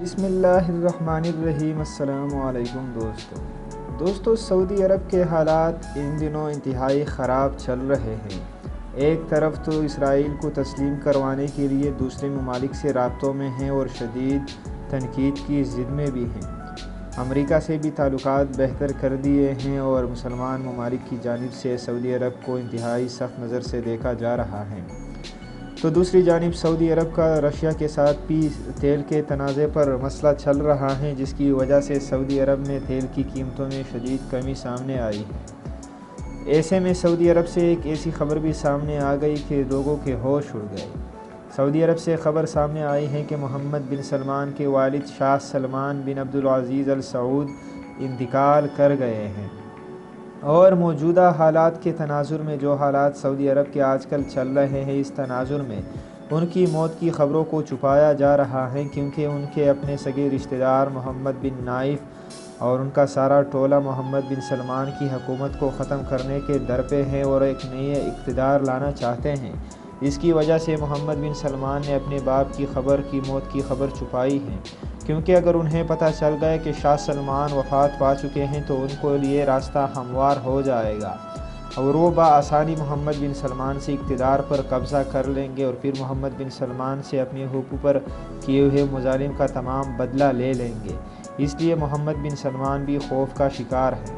بسم اللہ الرحمن الرحیم۔ السلام علیکم دوستو، سعودی عرب کے حالات ان دنوں انتہائی خراب چل رہے ہیں۔ ایک طرف تو اسرائیل کو تسلیم کروانے کے لیے دوسرے ممالک سے رابطوں میں ہیں اور شدید تنقید کی زد میں بھی ہیں۔ امریکہ سے بھی تعلقات بہتر کر دیے ہیں اور مسلمان ممالک کی جانب سے سعودی عرب کو انتہائی سخت نظر سے دیکھا جا رہا ہے۔ تو دوسری جانب سعودی عرب کا رشیا کے ساتھ بھی تیل کے تنازع پر مسئلہ چل رہا ہے، جس کی وجہ سے سعودی عرب میں تیل کی قیمتوں میں شدید کمی سامنے آئی ہے۔ ایسے میں سعودی عرب سے ایک ایسی خبر بھی سامنے آ گئی کہ لوگوں کے ہوش اڑ گئے۔ سعودی عرب سے خبر سامنے آئی ہے کہ محمد بن سلمان کے والد شاہ سلمان بن عبدالعزیز ال سعود انتقال کر گئے ہیں، اور موجودہ حالات کے تناظر میں جو حالات سعودی عرب کے آج کل چل رہے ہیں، اس تناظر میں ان کی موت کی خبروں کو چھپایا جا رہا ہے، کیونکہ ان کے اپنے سگے رشتہ دار محمد بن نائف اور ان کا سارا ٹولہ محمد بن سلمان کی حکومت کو ختم کرنے کے در پہ ہیں اور ایک نئی اقتدار لانا چاہتے ہیں۔ اس کی وجہ سے محمد بن سلمان نے اپنے باپ کی موت کی خبر چھپائی ہے، کیونکہ اگر انہیں پتہ چل گیا کہ شاہ سلمان وفات پا چکے ہیں تو ان کو لیے راستہ ہموار ہو جائے گا اور وہ بآسانی محمد بن سلمان سے اقتدار پر قبضہ کر لیں گے اور پھر محمد بن سلمان سے اپنے حقوق پر کیے ہوئے مظالم کا تمام بدلہ لے لیں گے۔ اس لیے محمد بن سلمان بھی خوف کا شکار ہے۔